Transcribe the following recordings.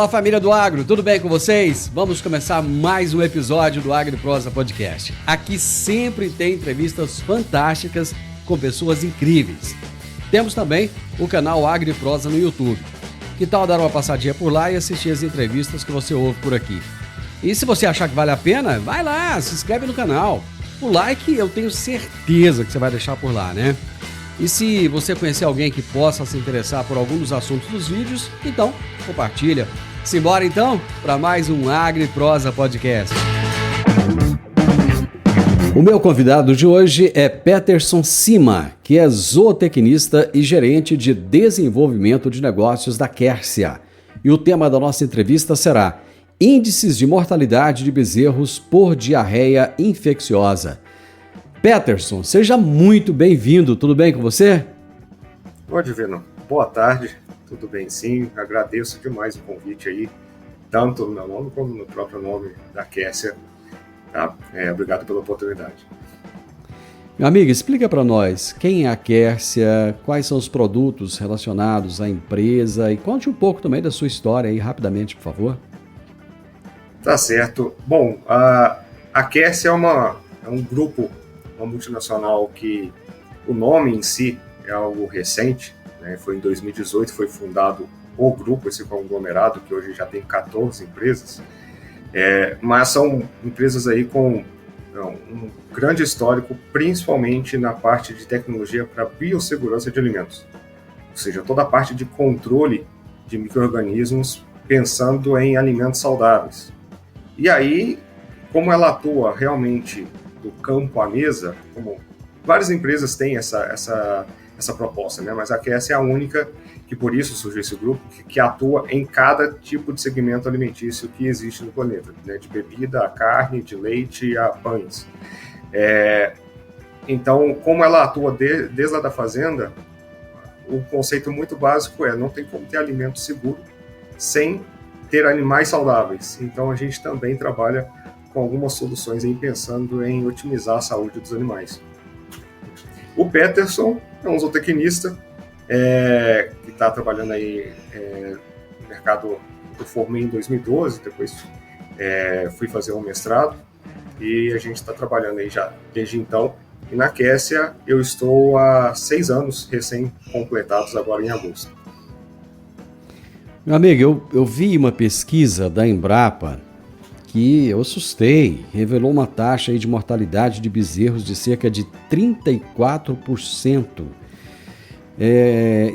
Fala, família do Agro, tudo bem com vocês? Vamos começar mais um episódio do AgriProsa Podcast. Aqui sempre tem entrevistas fantásticas com pessoas incríveis. Temos também o canal AgriProsa no YouTube. Que tal dar uma passadinha por lá e assistir as entrevistas que você ouve por aqui? E se você achar que vale a pena, vai lá, se inscreve no canal. O like eu tenho certeza que você vai deixar por lá, né? E se você conhecer alguém que possa se interessar por algum dos assuntos dos vídeos, então compartilha. Simbora então para mais um AgriProsa Podcast. O meu convidado de hoje é Peterson Cima, que é zootecnista e gerente de desenvolvimento de negócios da Quercia. E o tema da nossa entrevista será Índices de mortalidade de bezerros por diarreia infecciosa. Peterson, seja muito bem-vindo, tudo bem com você? Oi, Divino, boa tarde, tudo bem sim, agradeço demais o convite aí, tanto no meu nome como no próprio nome da Quercia, tá? Obrigado pela oportunidade. Meu amigo, explica para nós quem é a Quercia, quais são os produtos relacionados à empresa e conte um pouco também da sua história aí rapidamente, por favor. Tá certo. Bom, a Quercia é um grupo, uma multinacional que o nome em si é algo recente, né? Foi em 2018, foi fundado o grupo, esse conglomerado, que hoje já tem 14 empresas, mas são empresas aí com um grande histórico, principalmente na parte de tecnologia para biossegurança de alimentos, ou seja, toda a parte de controle de micro-organismos pensando em alimentos saudáveis. E aí, como ela atua realmente do campo à mesa, como várias empresas têm essa proposta, né? Mas a Quercia é a única que, por isso surgiu esse grupo, que atua em cada tipo de segmento alimentício que existe no planeta, né? De bebida a carne, de leite a pães. Então, como ela atua desde lá da fazenda, o conceito muito básico não tem como ter alimento seguro sem ter animais saudáveis. Então, a gente também trabalha com algumas soluções aí pensando em otimizar a saúde dos animais. O Peterson é um zootecnista que está trabalhando aí no mercado. Eu formei em 2012, depois fui fazer um mestrado e a gente está trabalhando aí já desde então. E na Quercia eu estou há 6 anos recém-completados agora em agosto. Meu amigo, eu vi uma pesquisa da Embrapa que eu assustei, revelou uma taxa aí de mortalidade de bezerros de cerca de 34%.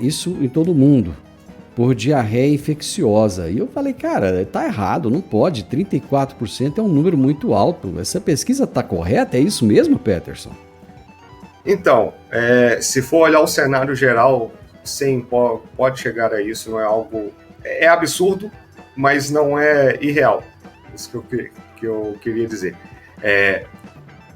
Isso em todo o mundo, por diarreia infecciosa. E eu falei, cara, tá errado, não pode, 34% é um número muito alto. Essa pesquisa está correta? É isso mesmo, Peterson? Então, se for olhar o cenário geral, sim, pode chegar a isso, não é algo... É absurdo, mas não é irreal. Isso que eu queria dizer.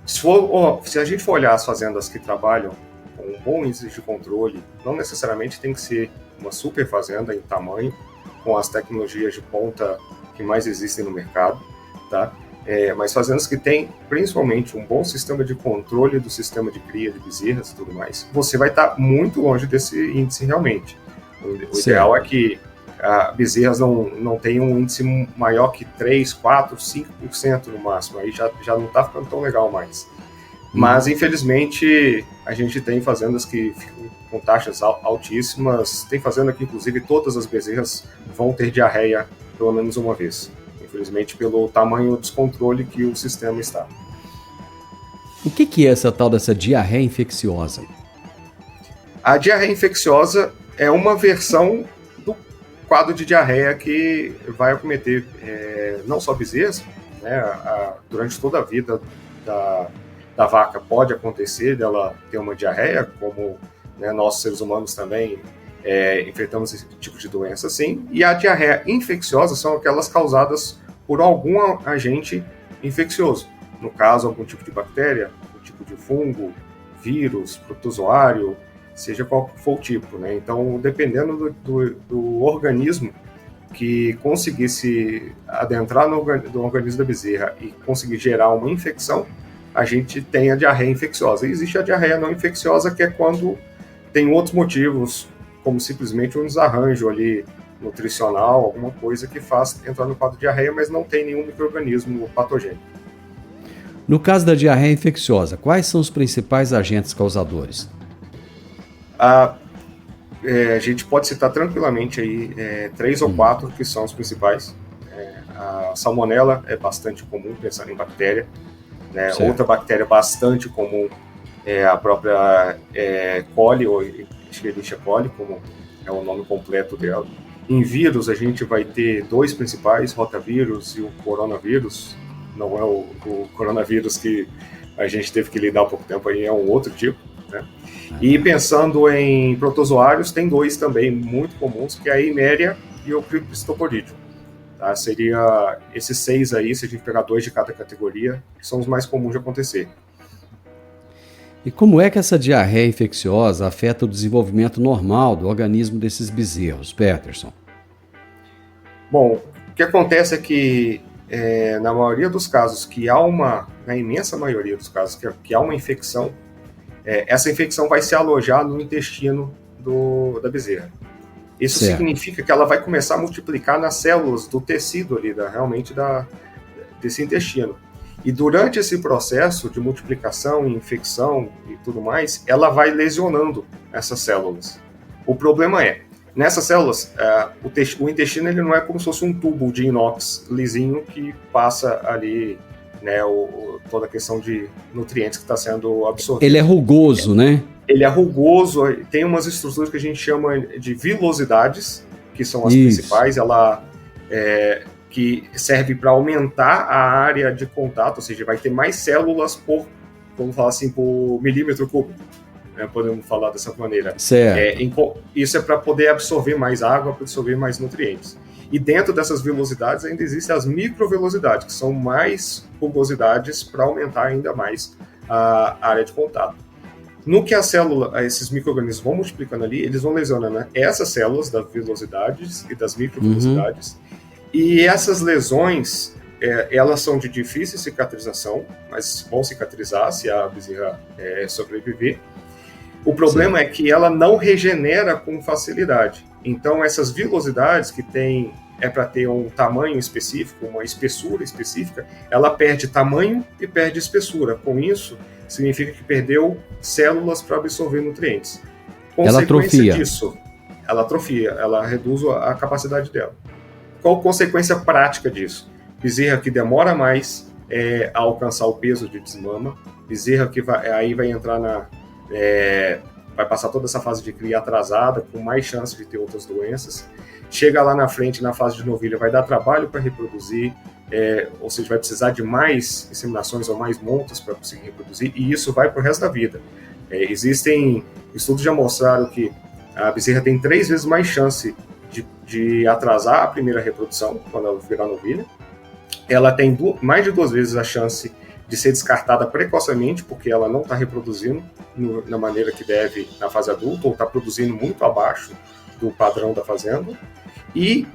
Se a gente for olhar as fazendas que trabalham com um bom índice de controle, não necessariamente tem que ser uma super fazenda em tamanho, com as tecnologias de ponta que mais existem no mercado, tá? Mas fazendas que têm principalmente um bom sistema de controle do sistema de cria de bezerras e tudo mais, você vai estar muito longe desse índice realmente. O ideal é que bezerras não tem um índice maior que 3, 4, 5% no máximo, aí já não está ficando tão legal mais. Mas, infelizmente, a gente tem fazendas que ficam com taxas altíssimas, tem fazenda que, inclusive, todas as bezerras vão ter diarreia pelo menos uma vez, infelizmente, pelo tamanho descontrole que o sistema está. O que é essa tal dessa diarreia infecciosa? A diarreia infecciosa é uma versão quadro de diarreia que vai acometer não só bezerros, né, durante toda a vida da vaca pode acontecer dela ter uma diarreia, como, né, nós seres humanos também enfrentamos esse tipo de doença, sim. E a diarreia infecciosa são aquelas causadas por algum agente infeccioso, no caso algum tipo de bactéria, algum tipo de fungo, vírus, protozoário, seja qual for o tipo, né? Então, dependendo do organismo que conseguisse adentrar no organismo da bezerra e conseguir gerar uma infecção, a gente tem a diarreia infecciosa. E existe a diarreia não infecciosa, que é quando tem outros motivos, como simplesmente um desarranjo ali nutricional, alguma coisa que faz entrar no quadro de diarreia, mas não tem nenhum micro-organismo patogênico. No caso da diarreia infecciosa, quais são os principais agentes causadores? A gente pode citar tranquilamente aí 3 ou 4 que são os principais. A salmonela é bastante comum, pensando em bactéria. Né? Outra bactéria bastante comum é a própria coli, ou Escherichia coli, como é o nome completo dela. Em vírus, a gente vai ter 2 principais, rotavírus e o coronavírus. Não é o coronavírus que a gente teve que lidar há pouco tempo, aí é um outro tipo. Né? E pensando em protozoários, tem 2 também muito comuns, que é a Eiméria e o Cryptosporidium. Tá? Seria esses 6 aí, se a gente pegar 2 de cada categoria, que são os mais comuns de acontecer. E como é que essa diarreia infecciosa afeta o desenvolvimento normal do organismo desses bezerros, Peterson? Bom, o que acontece é que na maioria dos casos na imensa maioria dos casos que há uma infecção, essa infecção vai se alojar no intestino da bezerra. Isso significa que ela vai começar a multiplicar nas células do tecido ali, desse intestino. E durante esse processo de multiplicação, infecção e tudo mais, ela vai lesionando essas células. O problema nessas células, o intestino ele não é como se fosse um tubo de inox lisinho que passa ali, né, toda a questão de nutrientes que está sendo absorvido. Ele é rugoso, né? Ele é rugoso, tem umas estruturas que a gente chama de vilosidades, que são as principais, que serve para aumentar a área de contato, ou seja, vai ter mais células por milímetro cúbico, né, podemos falar dessa maneira. Certo. Isso é para poder absorver mais água, para absorver mais nutrientes. E dentro dessas velocidades ainda existem as microvelocidades, que são mais rugosidades para aumentar ainda mais a área de contato. No que esses micro-organismos vão multiplicando ali, eles vão lesionando, né, essas células das velocidades e das microvelocidades. E essas lesões, elas são de difícil cicatrização, mas vão cicatrizar se a bezerra sobreviver. O problema é que ela não regenera com facilidade. Então, essas vilosidades que para ter um tamanho específico, uma espessura específica, ela perde tamanho e perde espessura. Com isso, significa que perdeu células para absorver nutrientes. Consequência disso, ela atrofia, ela reduz a capacidade dela. Qual a consequência prática disso? Bezerra que demora mais a alcançar o peso de desmama, bezerra que vai entrar vai passar toda essa fase de cria atrasada, com mais chance de ter outras doenças. Chega lá na frente, na fase de novilha, vai dar trabalho para reproduzir, ou seja, vai precisar de mais inseminações ou mais montas para conseguir reproduzir, e isso vai para o resto da vida. Existem estudos que já mostraram que a bezerra tem 3 vezes mais chance de atrasar a primeira reprodução, quando ela virar novilha. Ela tem mais de 2 vezes a chance de ser descartada precocemente, porque ela não está reproduzindo na maneira que deve na fase adulta, ou está produzindo muito abaixo do padrão da fazenda. E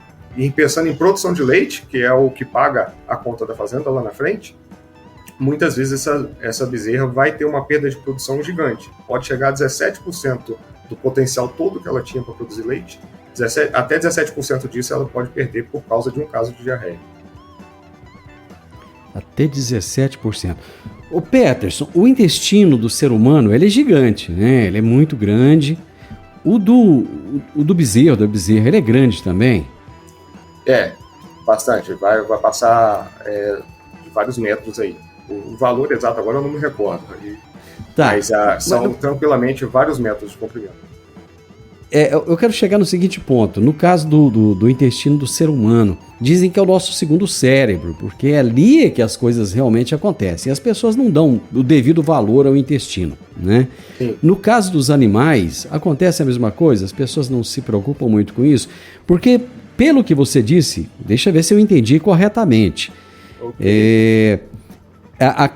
pensando em produção de leite, que é o que paga a conta da fazenda lá na frente, muitas vezes essa bezerra vai ter uma perda de produção gigante. Pode chegar a 17% do potencial todo que ela tinha para produzir leite. Até 17% disso ela pode perder por causa de um caso de diarreia. Até 17%. Ô Peterson, o intestino do ser humano ele é gigante, né? Ele é muito grande. O do bezerro, da bezerra, ele é grande também? Bastante. Vai passar de vários metros aí. O valor exato agora eu não me recordo. Mas são tranquilamente vários metros de comprimento. Eu quero chegar no seguinte ponto. No caso do intestino do ser humano, dizem que é o nosso segundo cérebro, porque é ali que as coisas realmente acontecem. As pessoas não dão o devido valor ao intestino, né? Sim. No caso dos animais, acontece a mesma coisa? As pessoas não se preocupam muito com isso? Porque, pelo que você disse, deixa eu ver se eu entendi corretamente. Okay.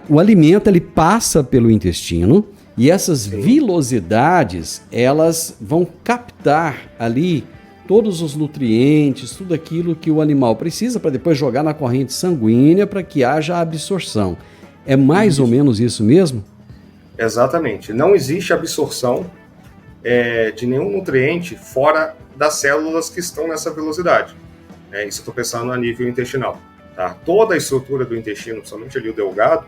O alimento ele passa pelo intestino, e essas vilosidades, elas vão captar ali todos os nutrientes, tudo aquilo que o animal precisa para depois jogar na corrente sanguínea para que haja absorção. É mais ou menos isso mesmo? Exatamente. Não existe absorção de nenhum nutriente fora das células que estão nessa velocidade. Isso eu estou pensando a nível intestinal. Tá? Toda a estrutura do intestino, principalmente ali o delgado,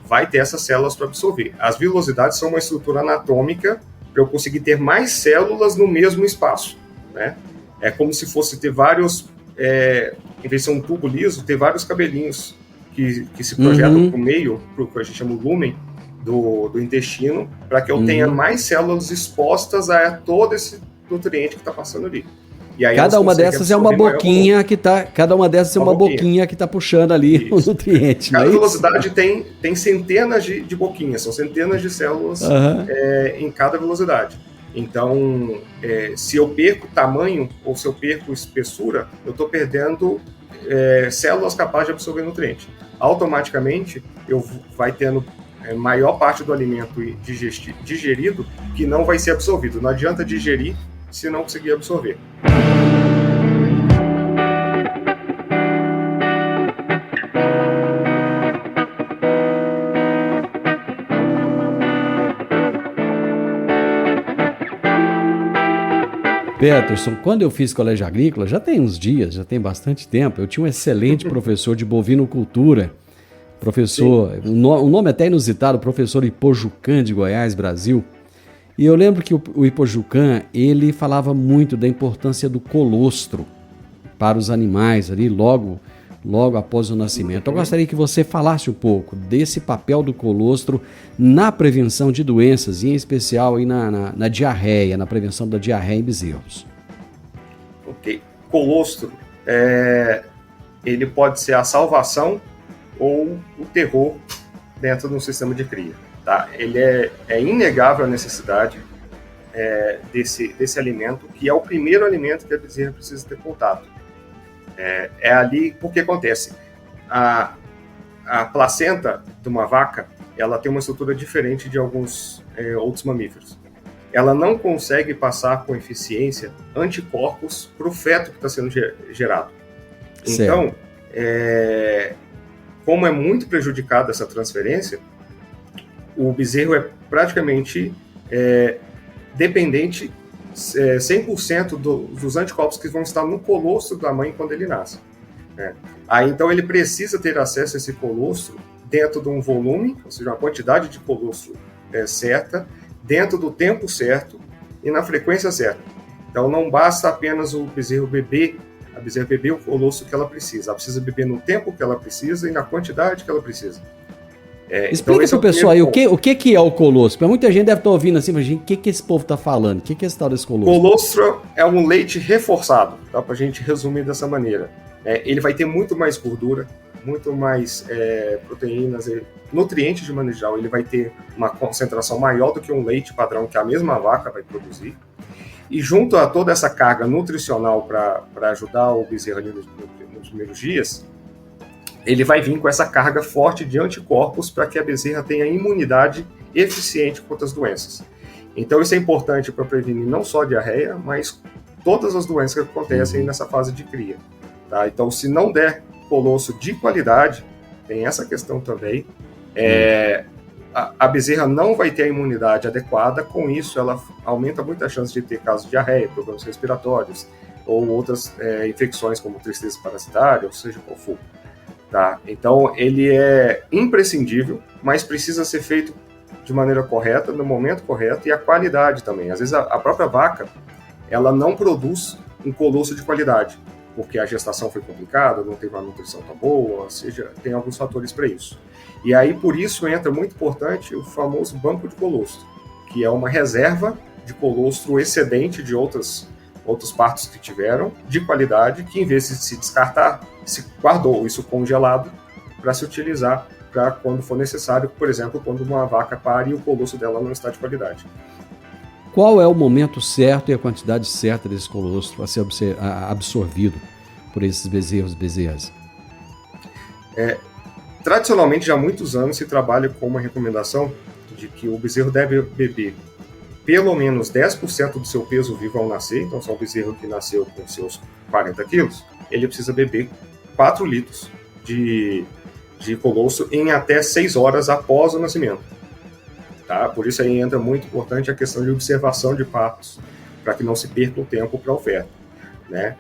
vai ter essas células para absorver. As vilosidades são uma estrutura anatômica para eu conseguir ter mais células no mesmo espaço. Né? É como se fosse ter vários, em vez de ser um tubo liso, ter vários cabelinhos que se projetam para o meio, para o que a gente chama o lúmen do intestino, para que eu tenha mais células expostas a todo esse nutriente que está passando ali. E aí cada uma dessas é uma boquinha que está, boquinha que está puxando ali o nutriente. Cada velocidade tem centenas de boquinhas, são centenas de células em cada velocidade. Então, se eu perco tamanho ou se eu perco espessura, eu estou perdendo células capazes de absorver nutriente. Automaticamente, vai tendo maior parte do alimento digerido que não vai ser absorvido. Não adianta digerir se não conseguir absorver. Peterson, quando eu fiz colégio agrícola, já tem uns dias, já tem bastante tempo, eu tinha um excelente professor de bovinocultura, o nome até inusitado, professor Ipojucã de Goiás, Brasil. E eu lembro que o Ipojucã, ele falava muito da importância do colostro para os animais ali logo após o nascimento. Eu gostaria que você falasse um pouco desse papel do colostro na prevenção de doenças, e em especial aí na diarreia, na prevenção da diarreia em bezerros. Ok. Colostro, ele pode ser a salvação ou o terror dentro do sistema de cria. Tá? Ele é inegável a necessidade desse alimento, que é o primeiro alimento que a bezerra precisa ter contato. Ali, porque acontece, a placenta de uma vaca, ela tem uma estrutura diferente de alguns outros mamíferos. Ela não consegue passar com eficiência anticorpos para o feto que está sendo gerado. Então, como é muito prejudicada essa transferência, o bezerro é praticamente dependente 100% dos anticorpos que vão estar no colostro da mãe quando ele nasce. Aí, então, ele precisa ter acesso a esse colostro dentro de um volume, ou seja, uma quantidade de colostro certa, dentro do tempo certo e na frequência certa. Então, não basta apenas o bezerro beber, a bezerra beber o colostro que ela precisa. Ela precisa beber no tempo que ela precisa e na quantidade que ela precisa. Explica para o pessoal aí o que é o colostro. Porque muita gente deve estar ouvindo assim, mas o que esse povo está falando? O que é esse tal desse colostro? Colostro é um leite reforçado, dá para a gente resumir dessa maneira. Ele vai ter muito mais gordura, muito mais proteínas, nutrientes de maneira geral. Ele vai ter uma concentração maior do que um leite padrão que a mesma vaca vai produzir. E junto a toda essa carga nutricional para ajudar o bezerro ali nos primeiros dias, ele vai vir com essa carga forte de anticorpos para que a bezerra tenha imunidade eficiente contra as doenças. Então isso é importante para prevenir não só a diarreia, mas todas as doenças que acontecem nessa fase de cria. Tá? Então, se não der colostro de qualidade, tem essa questão também, a bezerra não vai ter a imunidade adequada. Com isso, ela aumenta muito a chance de ter casos de diarreia, problemas respiratórios ou outras infecções como tristeza parasitária, ou seja qual for. Tá? Então, ele é imprescindível, mas precisa ser feito de maneira correta, no momento correto, e a qualidade também. Às vezes, a própria vaca, ela não produz um colostro de qualidade, porque a gestação foi complicada, não teve uma nutrição tão boa, ou seja, tem alguns fatores para isso. E aí, por isso, entra muito importante o famoso banco de colostro, que é uma reserva de colostro excedente de outros partos que tiveram, de qualidade, que em vez de se descartar, se guardou isso congelado para se utilizar para quando for necessário, por exemplo, quando uma vaca pare e o colostro dela não está de qualidade. Qual é o momento certo e a quantidade certa desse colostro a ser absorvido por esses bezerros e bezerras? Tradicionalmente, já há muitos anos, se trabalha com uma recomendação de que o bezerro deve beber pelo menos 10% do seu peso vivo ao nascer. Então, se é um bezerro que nasceu com seus 40 quilos, ele precisa beber 4 litros de colostro em até 6 horas após o nascimento. Tá? Por isso aí entra muito importante a questão de observação de partos, para que não se perca o tempo para a oferta, né?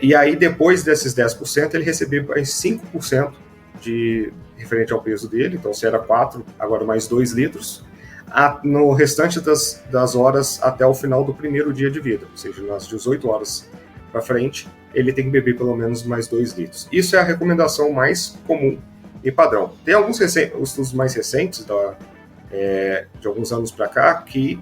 E aí, depois desses 10%, ele recebeu mais 5% de referente ao peso dele, então se era 4, agora mais 2 litros, no restante das horas até o final do primeiro dia de vida, ou seja, nas 18 horas para frente, ele tem que beber pelo menos mais 2 litros. Isso é a recomendação mais comum e padrão. Tem alguns estudos mais recentes, de alguns anos para cá, que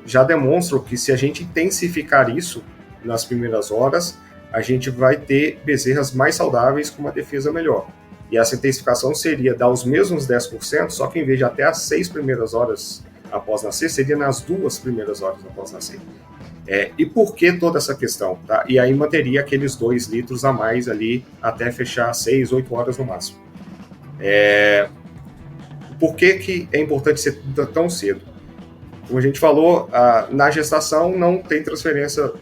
já demonstram que se a gente intensificar isso nas primeiras horas, a gente vai ter bezerras mais saudáveis com uma defesa melhor. E essa intensificação seria dar os mesmos 10%, só que em vez de até as 6 primeiras horas após nascer, seria nas 2 primeiras horas após nascer. E por que toda essa questão? Tá? E aí manteria aqueles 2 litros a mais ali até fechar 6, 8 horas no máximo. Por que é importante ser tão cedo? Como a gente falou, na gestação não tem transferência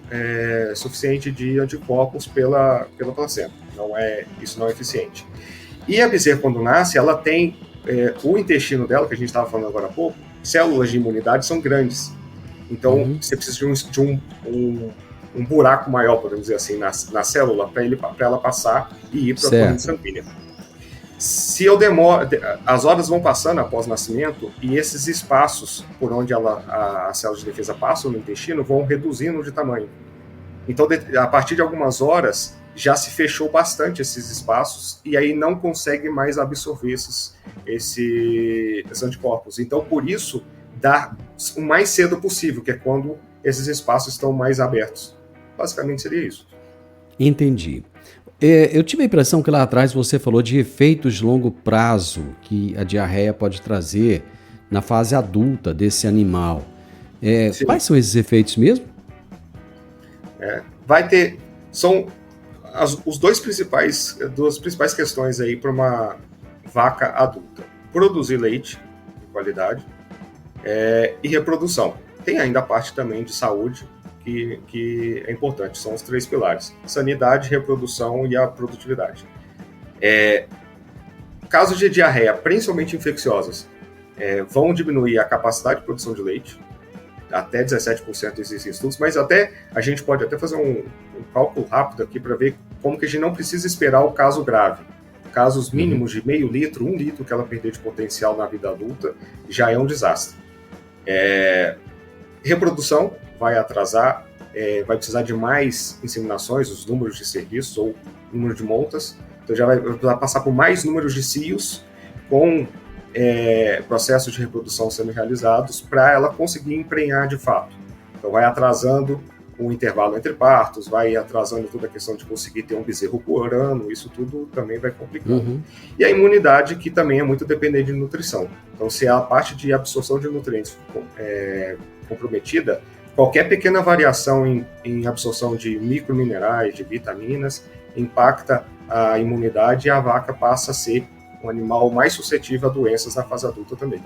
suficiente de anticorpos pela placenta. Isso não é eficiente. E a bezerra, quando nasce, ela tem o intestino dela, que a gente estava falando agora há pouco, células de imunidade são grandes. Então, você precisa de um buraco maior, podemos dizer assim, na célula, para ela passar e ir para a corrente sanguínea. Se eu demoro, as horas vão passando após o nascimento e esses espaços por onde a célula de defesa passa no intestino vão reduzindo de tamanho. Então, a partir de algumas horas, já se fechou bastante esses espaços e aí não consegue mais absorver esses anticorpos. Então, por isso, dá o mais cedo possível, que é quando esses espaços estão mais abertos. Basicamente seria isso. Entendi. Eu tive a impressão que lá atrás você falou de efeitos de longo prazo que a diarreia pode trazer na fase adulta desse animal. Quais são esses efeitos mesmo? Vai ter... São as duas principais questões aí para uma vaca adulta. Produzir leite de qualidade e reprodução. Tem ainda a parte também de saúde, que é importante, são os 3 pilares: sanidade, reprodução e a produtividade. Casos de diarreia, principalmente infecciosas, vão diminuir a capacidade de produção de leite, até 17% existem estudos, mas a gente pode até fazer um cálculo rápido aqui para ver como que a gente não precisa esperar o caso grave. Casos mínimos de meio litro, 1 litro que ela perder de potencial na vida adulta, já é um desastre. Reprodução vai atrasar, vai precisar de mais inseminações, os números de serviços ou número de montas, então já vai passar por mais números de cios com processos de reprodução sendo realizados para ela conseguir emprenhar de fato. Então vai atrasando o intervalo entre partos, vai atrasando toda a questão de conseguir ter um bezerro por ano, isso tudo também vai complicando. E a imunidade, que também é muito dependente de nutrição. Então, se a parte de absorção de nutrientes comprometida, qualquer pequena variação em absorção de microminerais, de vitaminas, impacta a imunidade e a vaca passa a ser um animal mais suscetível a doenças na fase adulta também.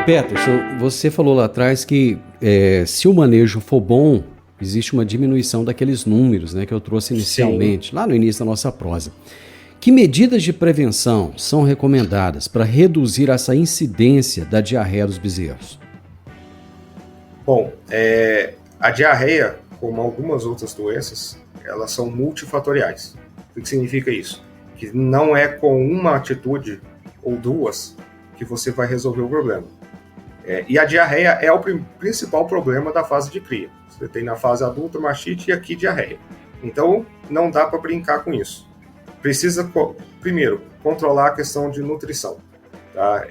Peterson, você falou lá atrás que se o manejo for bom, existe uma diminuição daqueles números, né, que eu trouxe inicialmente, lá no início da nossa prosa. Que medidas de prevenção são recomendadas para reduzir essa incidência da diarreia dos bezerros? Bom, a diarreia, como algumas outras doenças, elas são multifatoriais. O que significa isso? Que não é com uma atitude ou duas que você vai resolver o problema. E a diarreia é o principal problema da fase de cria. Você tem na fase adulta mastite e aqui diarreia. Então, não dá para brincar com isso. Precisa, primeiro, controlar a questão de nutrição. Tá?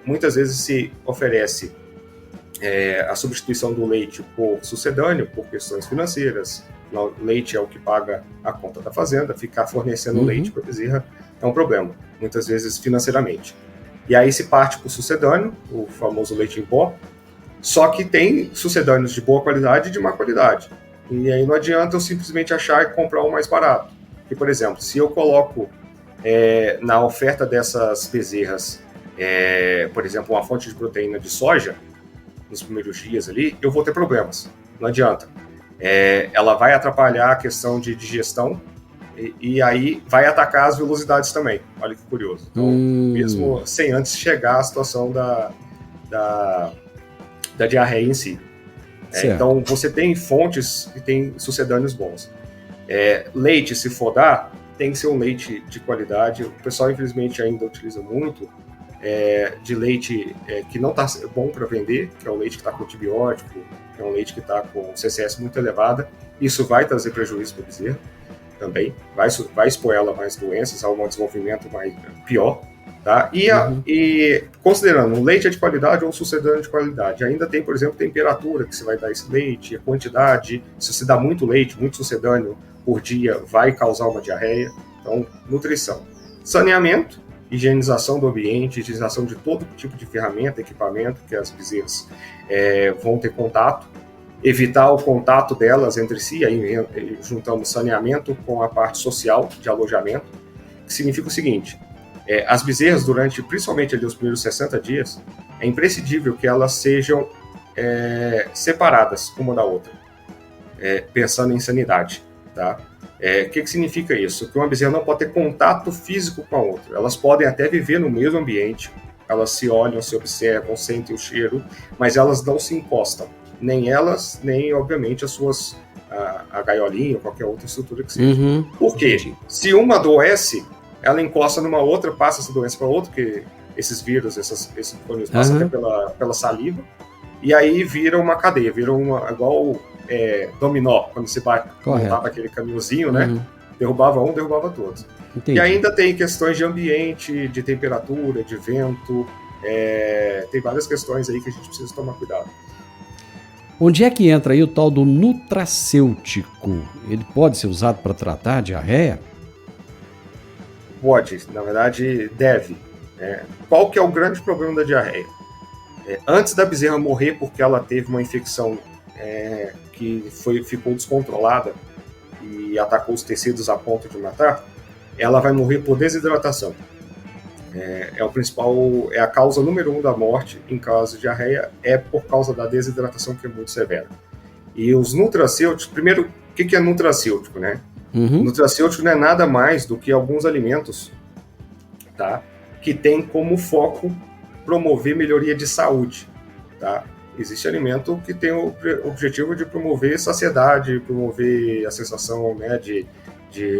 Muitas vezes se oferece a substituição do leite por sucedâneo, por questões financeiras. O leite é o que paga a conta da fazenda, ficar fornecendo leite para a bezerra é um problema, muitas vezes financeiramente. E aí se parte para o sucedâneo, o famoso leite em pó, só que tem sucedâneos de boa qualidade e de má qualidade. E aí não adianta eu simplesmente achar e comprar um mais barato. Porque, por exemplo, se eu coloco na oferta dessas bezerras, por exemplo, uma fonte de proteína de soja, nos primeiros dias ali, eu vou ter problemas. Não adianta. Ela vai atrapalhar a questão de digestão e aí vai atacar as velocidades também. Olha que curioso. Então, mesmo sem antes chegar à situação da diarreia em si. Então, você tem fontes e tem sucedâneos bons. Leite, se for dar, tem que ser um leite de qualidade. O pessoal, infelizmente, ainda utiliza muito de leite que não está bom para vender, que é o leite que está com antibiótico, que é um leite que está com CCS muito elevada. Isso vai trazer prejuízo para o bezerro também, vai expor ela a mais doenças, a um desenvolvimento pior. Tá? E considerando o leite de qualidade ou um sucedâneo de qualidade, ainda tem, por exemplo, temperatura que você vai dar esse leite, a quantidade. Se você dá muito leite, muito sucedâneo por dia, vai causar uma diarreia. Então, nutrição. Saneamento, higienização do ambiente, higienização de todo tipo de ferramenta, equipamento que as bezerras vão ter contato. Evitar o contato delas entre si, aí juntamos saneamento com a parte social de alojamento, que significa o seguinte: as bezerras, principalmente ali os primeiros 60 dias, é imprescindível que elas sejam separadas uma da outra, pensando em sanidade. Tá? Que significa isso? Que uma bezerra não pode ter contato físico com a outra. Elas podem até viver no mesmo ambiente, elas se olham, se observam, sentem o cheiro, mas elas não se encostam. Nem elas, nem, obviamente, a gaiolinha ou qualquer outra estrutura que seja. Por quê? Se uma adoece, ela encosta numa outra, passa essa doença para outra, porque esses vírus, esses vírus passam até pela saliva, e aí vira uma cadeia, igual dominó, quando se montava aquele caminhozinho, né? Derrubava um, derrubava todos. Entendi. E ainda tem questões de ambiente, de temperatura, de vento, tem várias questões aí que a gente precisa tomar cuidado. Onde é que entra aí o tal do nutracêutico? Ele pode ser usado para tratar a diarreia? Pode, na verdade deve. Qual que é o grande problema da diarreia? Antes da bezerra morrer porque ela teve uma infecção que ficou descontrolada e atacou os tecidos a ponto de matar, ela vai morrer por desidratação. A causa número 1 da morte em caso de diarreia por causa da desidratação, que é muito severa. E os nutracêuticos, primeiro, o que é nutracêutico, né? Nutracêutico não é nada mais do que alguns alimentos, tá, que tem como foco promover melhoria de saúde. Tá? Existe alimento que tem o objetivo de promover saciedade, promover a sensação, né, de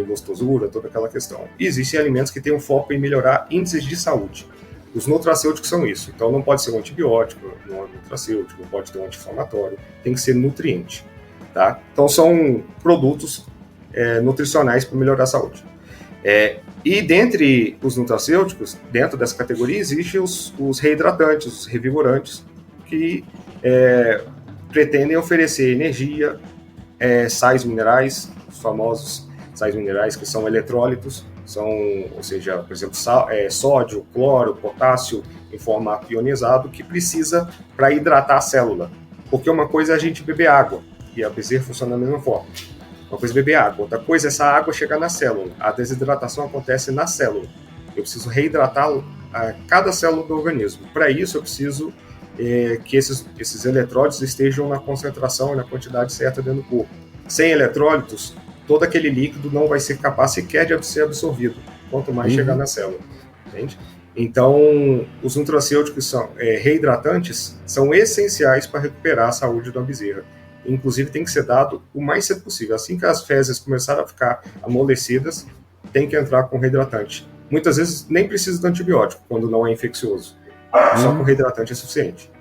gostosura, toda aquela questão. E existem alimentos que têm um foco em melhorar índices de saúde. Os nutracêuticos são isso. Então não pode ser um antibiótico, não é um nutracêutico, não pode ter um anti-inflamatório, tem que ser nutriente. Tá? Então são produtos nutricionais para melhorar a saúde. E dentre os nutracêuticos, dentro dessa categoria, existem os reidratantes, os revigorantes, que pretendem oferecer energia, sais minerais, os famosos sais minerais, que são eletrólitos, ou seja, por exemplo, sódio, cloro, potássio em formato ionizado, que precisa para hidratar a célula. Porque uma coisa é a gente beber água, e a bezerra funciona da mesma forma. Uma coisa é beber água, outra coisa é essa água chegar na célula. A desidratação acontece na célula. Eu preciso reidratar cada célula do organismo. Para isso, eu preciso que esses eletrólitos estejam na concentração e na quantidade certa dentro do corpo. Sem eletrólitos, todo aquele líquido não vai ser capaz sequer de ser absorvido, quanto mais chegar na célula. Entende? Então, os nutracêuticos são reidratantes, são essenciais para recuperar a saúde da bezerra. Inclusive, tem que ser dado o mais cedo possível. Assim que as fezes começarem a ficar amolecidas, tem que entrar com reidratante. Muitas vezes nem precisa de antibiótico, quando não é infeccioso. Só com reidratante é suficiente.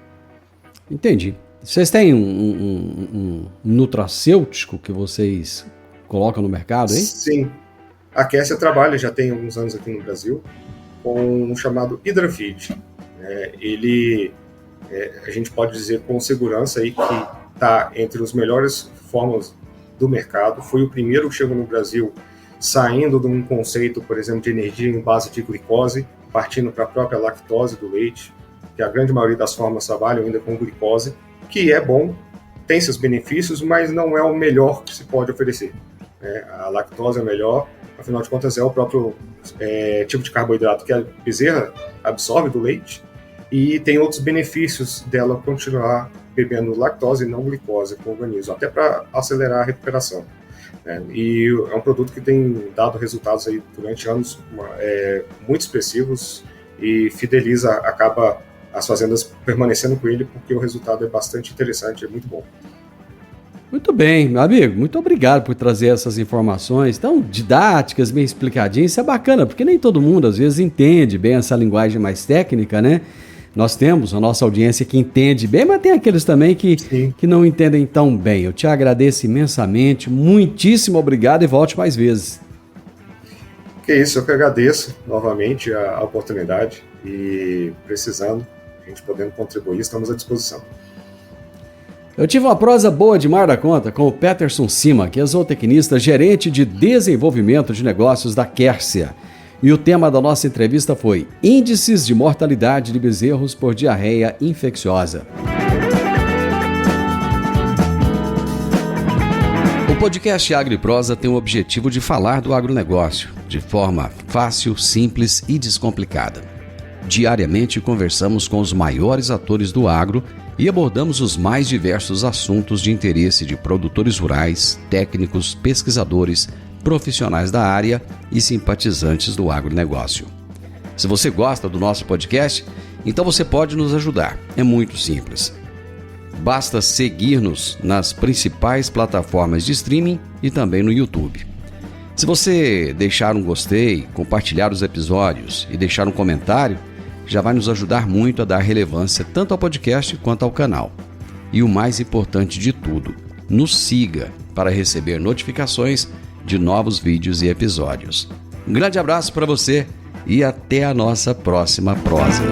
Entendi. Vocês têm um nutracêutico que vocês colocam no mercado, hein? Sim. A Kessia trabalha, já tem alguns anos aqui no Brasil, com um chamado Hidrafeed. A gente pode dizer com segurança aí que está entre os melhores fórmulas do mercado. Foi o primeiro que chegou no Brasil saindo de um conceito, por exemplo, de energia em base de glicose, partindo para a própria lactose do leite, que a grande maioria das fórmulas trabalham ainda com glicose, que é bom, tem seus benefícios, mas não é o melhor que se pode oferecer. A lactose é melhor, afinal de contas é o próprio tipo de carboidrato que a bezerra absorve do leite, e tem outros benefícios dela continuar bebendo lactose e não glicose com o organismo, até para acelerar a recuperação. E é um produto que tem dado resultados aí durante anos muito expressivos e fideliza, acaba as fazendas permanecendo com ele, porque o resultado é bastante interessante, é muito bom. Muito bem, meu amigo, muito obrigado por trazer essas informações tão didáticas, bem explicadinhas. Isso é bacana, porque nem todo mundo às vezes entende bem essa linguagem mais técnica, né? Nós temos a nossa audiência que entende bem, mas tem aqueles também que não entendem tão bem. Eu te agradeço imensamente, muitíssimo obrigado e volte mais vezes. Que isso, eu que agradeço novamente a oportunidade e precisando, a gente podendo contribuir, estamos à disposição. Eu tive uma prosa boa demais da conta com o Peterson Cima, que é zootecnista, gerente de desenvolvimento de negócios da Quércia. E o tema da nossa entrevista foi Índices de mortalidade de bezerros por diarreia infecciosa. O podcast Agro e Prosa tem o objetivo de falar do agronegócio de forma fácil, simples e descomplicada. Diariamente conversamos com os maiores atores do agro e abordamos os mais diversos assuntos de interesse de produtores rurais, técnicos, pesquisadores, profissionais da área e simpatizantes do agronegócio. Se você gosta do nosso podcast, então você pode nos ajudar. É muito simples. Basta seguir-nos nas principais plataformas de streaming e também no YouTube. Se você deixar um gostei, compartilhar os episódios e deixar um comentário, já vai nos ajudar muito a dar relevância tanto ao podcast quanto ao canal. E o mais importante de tudo, nos siga para receber notificações de novos vídeos e episódios. Um grande abraço para você e até a nossa próxima prosa.